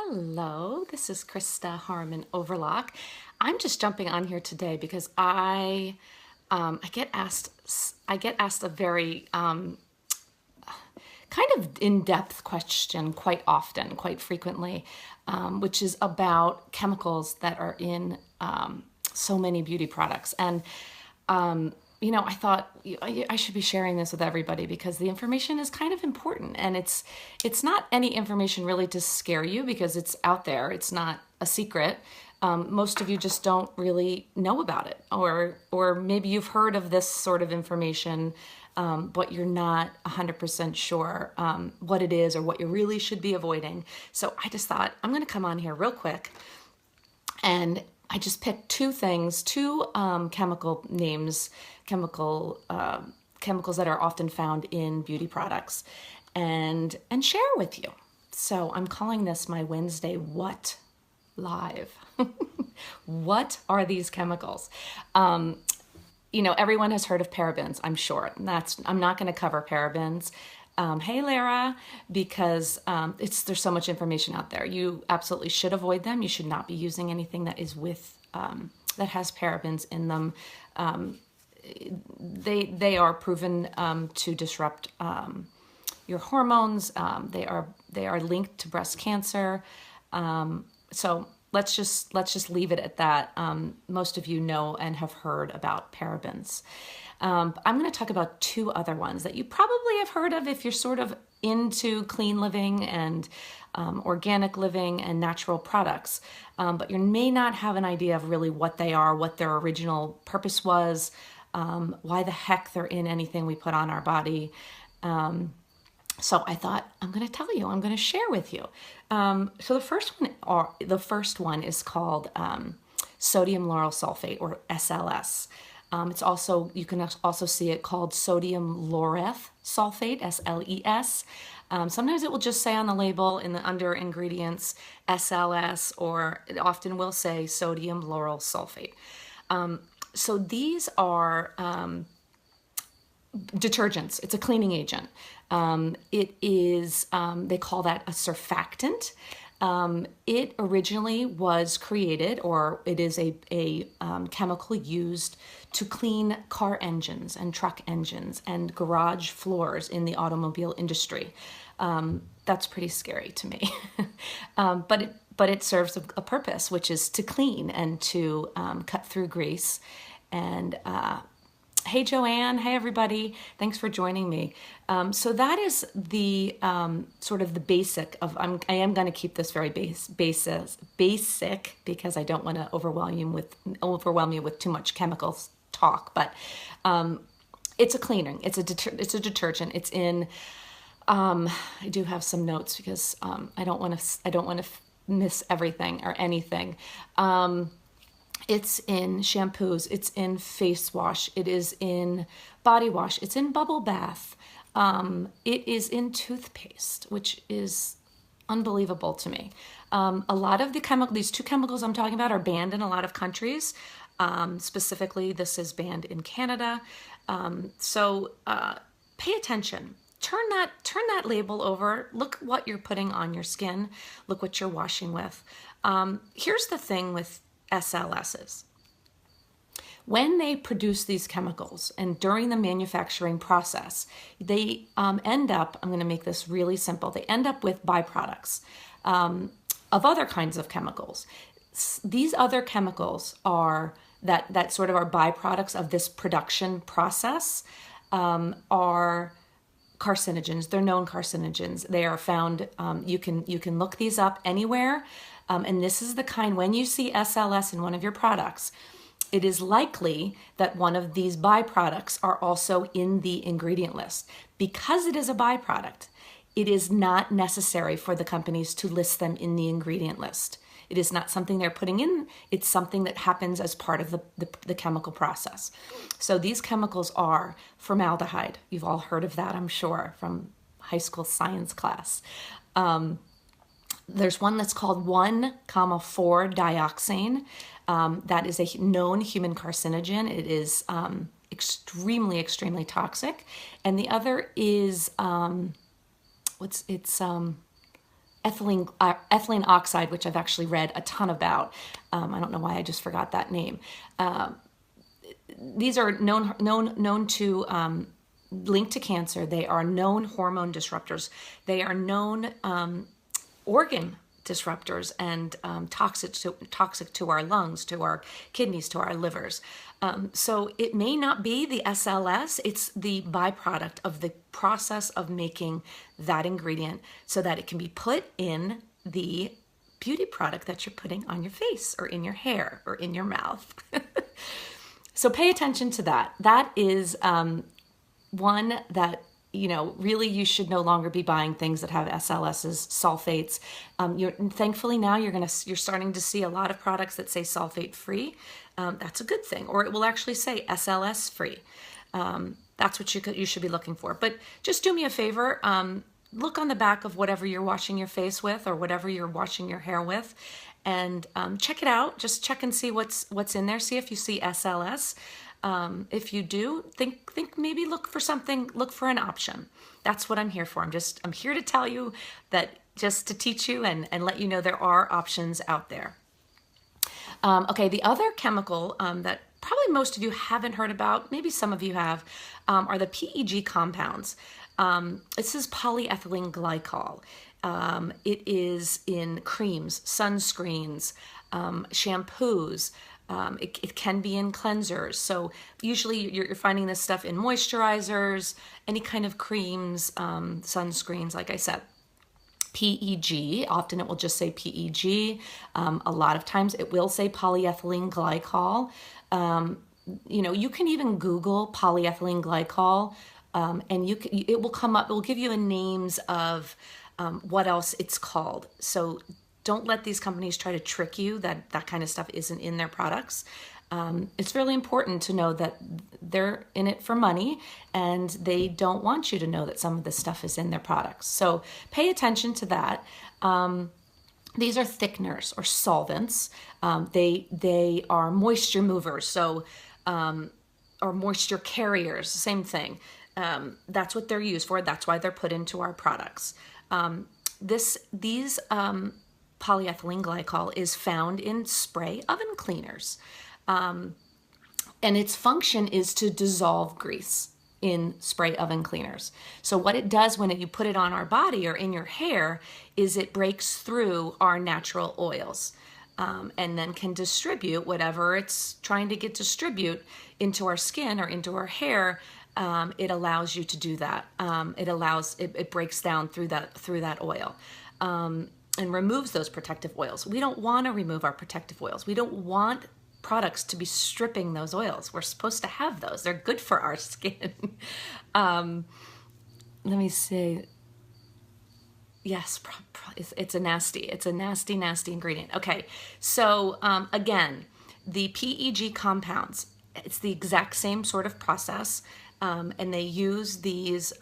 Hello, this is Krista Harmon-Overlock. I'm just jumping on here today because I get asked a very kind of in-depth question quite often, quite frequently, which is about chemicals that are in so many beauty products. And I thought I should be sharing this with everybody because the information is kind of important, and it's not any information really to scare you because it's out there. It's not a secret. Most of you just don't really know about it, or maybe you've heard of this sort of information, but you're not 100% sure what it is or what you really should be avoiding. So I just thought I'm going to come on here real quick, and I just picked two things, two chemical names, chemicals that are often found in beauty products, and share with you. So I'm calling this my Wednesday What Live. What are these chemicals? Everyone has heard of parabens, I'm sure. I'm not going to cover parabens. Hey, Lara, because there's so much information out there. You absolutely should avoid them. You should not be using anything that is that has parabens in them. They are proven to disrupt your hormones. They are linked to breast cancer. So let's just leave it at that. Most of you know and have heard about parabens. I'm going to talk about two other ones that you probably have heard of if you're sort of into clean living and organic living and natural products, but you may not have an idea of really what they are, what their original purpose was, why the heck they're in anything we put on our body. So I thought I'm going to tell you, I'm going to share with you. So the first one is called sodium lauryl sulfate, or SLS. You can also see it called sodium laureth sulfate, SLES. Sometimes it will just say on the label under ingredients SLS, or it often will say sodium lauryl sulfate. So these are detergents. It's a cleaning agent. It is, they call that a surfactant. It originally was created, or it is a chemical used to clean car engines and truck engines and garage floors in the automobile industry. That's pretty scary to me. But it serves a purpose, which is to clean and to cut through grease. And hey, Joanne. Hey, everybody. Thanks for joining me. So that is the sort of the basic of. I am going to keep this very basic because I don't want to overwhelm you with too much chemicals talk. But it's a cleaning. It's a detergent. It's in. I do have some notes because I don't want to miss everything or anything. It's in shampoos, it's in face wash, it is in body wash, it's in bubble bath, it is in toothpaste, which is unbelievable to me. A lot of these two chemicals I'm talking about are banned in a lot of countries. Specifically, this is banned in Canada. So pay attention. Turn that label over. Look what you're putting on your skin. Look what you're washing with. Here's the thing with SLSs. When they produce these chemicals and during the manufacturing process, they end up, I'm going to make this really simple, they end up with byproducts of other kinds of chemicals. These other chemicals are that sort of are byproducts of this production process, are carcinogens. They're known carcinogens. They are found, you can look these up anywhere. And this is the kind, when you see SLS in one of your products, it is likely that one of these byproducts are also in the ingredient list. Because it is a byproduct, it is not necessary for the companies to list them in the ingredient list. It is not something they're putting in. It's something that happens as part of the chemical process. So these chemicals are formaldehyde. You've all heard of that, I'm sure, from high school science class. There's one that's called 1,4-dioxane. That is a known human carcinogen. It is extremely, extremely toxic. And the other is ethylene oxide, which I've actually read a ton about. I don't know why I just forgot that name. These are known to link to cancer. They are known hormone disruptors. They are known organ disruptors and toxic to our lungs, to our kidneys, to our livers. So it may not be the SLS, it's the byproduct of the process of making that ingredient so that it can be put in the beauty product that you're putting on your face or in your hair or in your mouth. So pay attention to that. That is one that, you know, really you should no longer be buying things that have SLSs, sulfates. Thankfully now you're starting to see a lot of products that say sulfate free. That's a good thing, or it will actually say SLS free. That's what you should be looking for. But just do me a favor. Look on the back of whatever you're washing your face with or whatever you're washing your hair with, and check it out. Just check and see what's in there. See if you see SLS. If you do, think maybe look for an option. That's what I'm here for. I'm here to tell you that, just to teach you and let you know there are options out there. Okay, the other chemical that probably most of you haven't heard about, maybe some of you have, are the PEG compounds. This is polyethylene glycol. It is in creams, sunscreens, shampoos. It can be in cleansers. So usually you're finding this stuff in moisturizers, any kind of creams, sunscreens, like I said. PEG, often it will just say PEG. A lot of times it will say polyethylene glycol. You know, you can even Google polyethylene glycol, and it will come up, it will give you names of what else it's called. So don't let these companies try to trick you that that kind of stuff isn't in their products. It's really important to know that they're in it for money and they don't want you to know that some of this stuff is in their products. So pay attention to that. These are thickeners or solvents. They are moisture movers, so or moisture carriers, same thing. That's what they're used for. That's why they're put into our products. These polyethylene glycol is found in spray oven cleaners. And its function is to dissolve grease in spray oven cleaners. So what it does when you put it on our body or in your hair is it breaks through our natural oils, and then can distribute whatever it's trying to distribute into our skin or into our hair. It allows you to do that. It breaks down through that oil. And removes those protective oils. We don't want to remove our protective oils. We don't want products to be stripping those oils. We're supposed to have those. They're good for our skin. Let me see. Yes, it's a nasty ingredient. Okay, so again, the PEG compounds, it's the exact same sort of process, and they use these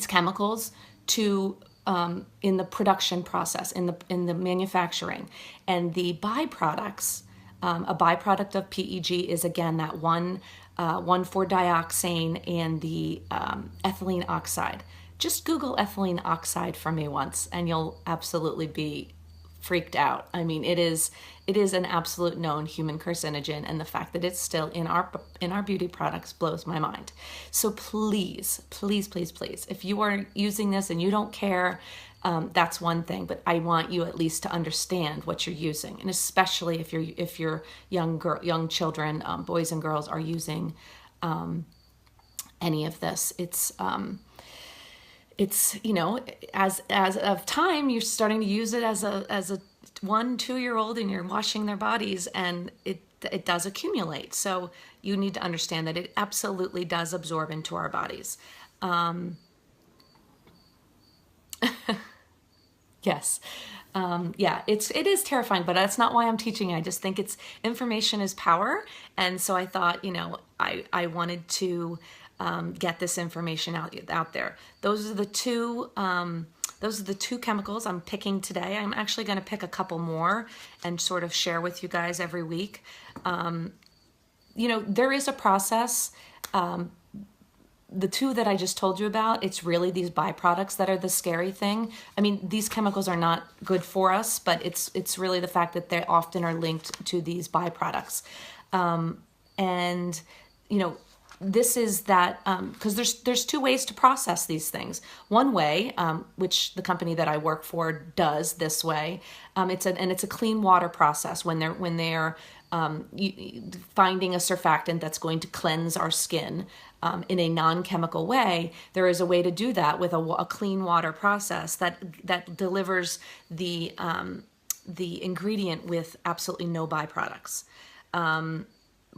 chemicals to in the production process, in the manufacturing, and the byproducts. A byproduct of PEG is again that 1,4-dioxane and the ethylene oxide. Just Google ethylene oxide for me once, and you'll absolutely be freaked out. I mean, it is an absolute known human carcinogen, and the fact that it's still in our beauty products blows my mind. So please, please, please, please, if you are using this and you don't care, that's one thing. But I want you at least to understand what you're using, and especially if your young children, boys and girls, are using any of this. It's you know, as of time, you're starting to use it as a 1-2-year-old, and you're washing their bodies, and it does accumulate. So you need to understand that it absolutely does absorb into our bodies. Yes. Yeah, it is terrifying, but that's not why I'm teaching. I just think information is power. And so I thought, you know, I wanted to get this information out there. Those are the two chemicals I'm picking today. I'm actually going to pick a couple more and sort of share with you guys every week. You know, there is a process the two that I just told you about, it's really these byproducts that are the scary thing. I mean, these chemicals are not good for us, but it's really the fact that they often are linked to these byproducts. And, you know, this is that, because there's two ways to process these things. One way, which the company that I work for does this way, it's a clean water process when they're finding a surfactant that's going to cleanse our skin in a non-chemical way. There is a way to do that with a clean water process that delivers the ingredient with absolutely no byproducts.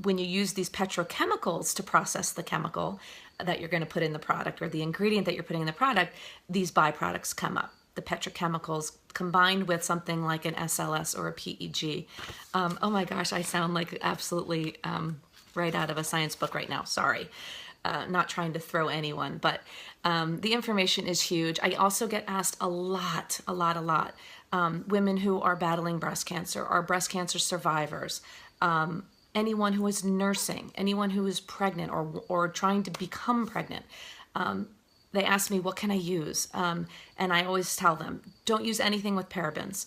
When you use these petrochemicals to process the chemical that you're going to put in the product or the ingredient that you're putting in the product, these byproducts come up. The petrochemicals combined with something like an SLS or a PEG. Oh my gosh, I sound like absolutely right out of a science book right now. Sorry. Not trying to throw anyone, but the information is huge. I also get asked a lot. Women who are battling breast cancer, or breast cancer survivors, anyone who is nursing, anyone who is pregnant or trying to become pregnant. They ask me, what can I use? And I always tell them, don't use anything with parabens.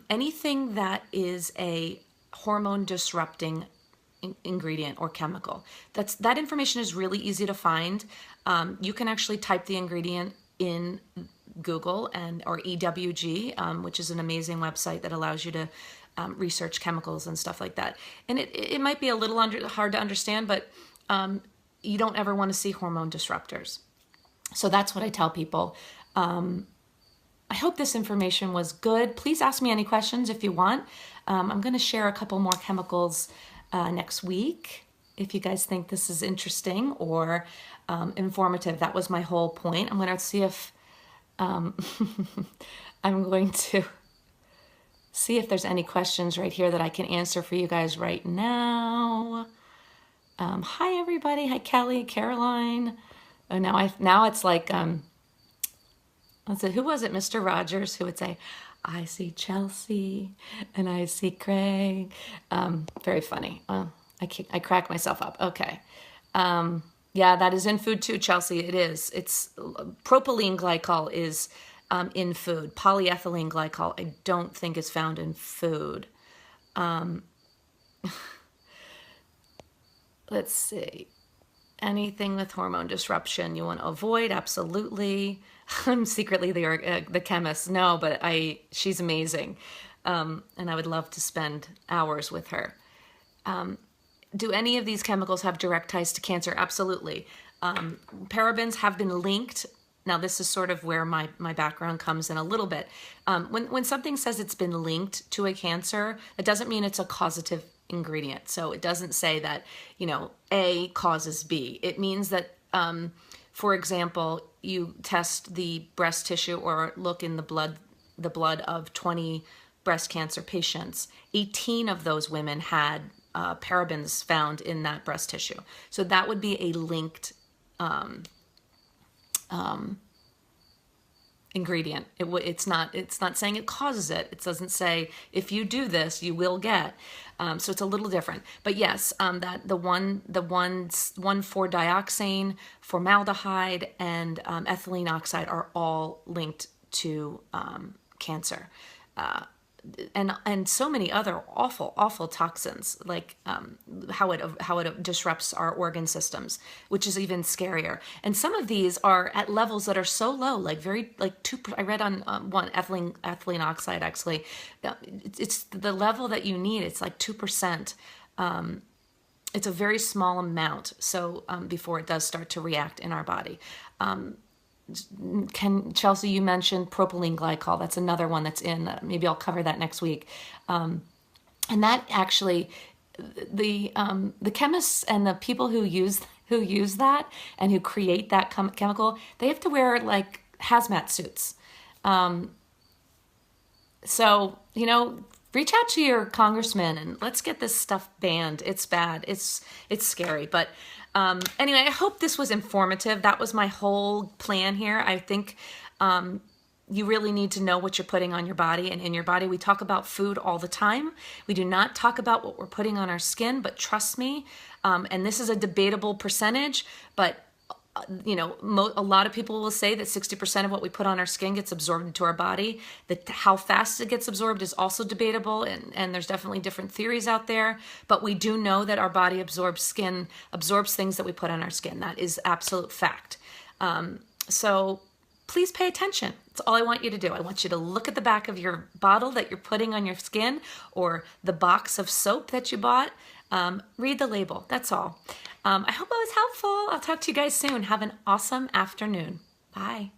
Anything that is a hormone disrupting ingredient or chemical. That information is really easy to find. You can actually type the ingredient in Google or EWG, which is an amazing website that allows you to research chemicals and stuff like that. And it might be a little hard to understand, but you don't ever want to see hormone disruptors. So that's what I tell people. I hope this information was good. Please ask me any questions if you want. I'm going to share a couple more chemicals next week if you guys think this is interesting or informative. That was my whole point. I'm going to see if I'm going to see if there's any questions right here that I can answer for you guys right now. Hi everybody. Hi Kelly, Caroline. Oh, now it's like let's see, who was it? Mr. Rogers, who would say, I see Chelsea and I see Craig. Very funny. I crack myself up. Okay. Yeah, that is in food too, Chelsea. It is. It's propylene glycol is in food. Polyethylene glycol, I don't think is found in food. Let's see. Anything with hormone disruption you want to avoid? Absolutely. I'm secretly the chemist. No, but she's amazing. And I would love to spend hours with her. Do any of these chemicals have direct ties to cancer? Absolutely. Parabens have been linked. Now, this is sort of where my background comes in a little bit. When something says it's been linked to a cancer, it doesn't mean it's a causative ingredient. So it doesn't say that, A causes B. It means that, for example, you test the breast tissue or look in the blood of 20 breast cancer patients. 18 of those women had parabens found in that breast tissue. So that would be a linked ingredient. It's not saying it causes it. It doesn't say if you do this you will get. So it's a little different. But yes, that the 1,4-dioxane, formaldehyde, and ethylene oxide are all linked to cancer. And so many other awful toxins, like how it disrupts our organ systems, which is even scarier. And some of these are at levels that are so low, like 2. I read on one ethylene oxide actually. It's the level that you need. It's like 2%. It's a very small amount. So before it does start to react in our body. Chelsea, you mentioned propylene glycol. That's another one that's in. Maybe I'll cover that next week. And that actually, the chemists and the people who use that and who create that chemical, they have to wear like hazmat suits. So reach out to your congressman and let's get this stuff banned. It's bad. It's scary, but. Anyway, I hope this was informative. That was my whole plan here. I think you really need to know what you're putting on your body and in your body. We talk about food all the time. We do not talk about what we're putting on our skin, but trust me, and this is a debatable percentage, but a lot of people will say that 60% of what we put on our skin gets absorbed into our body. How fast it gets absorbed is also debatable, and there's definitely different theories out there. But we do know that our body absorbs things that we put on our skin. That is absolute fact. So please pay attention. That's all I want you to do. I want you to look at the back of your bottle that you're putting on your skin, or the box of soap that you bought. Read the label. That's all. I hope it was helpful. I'll talk to you guys soon. Have an awesome afternoon. Bye.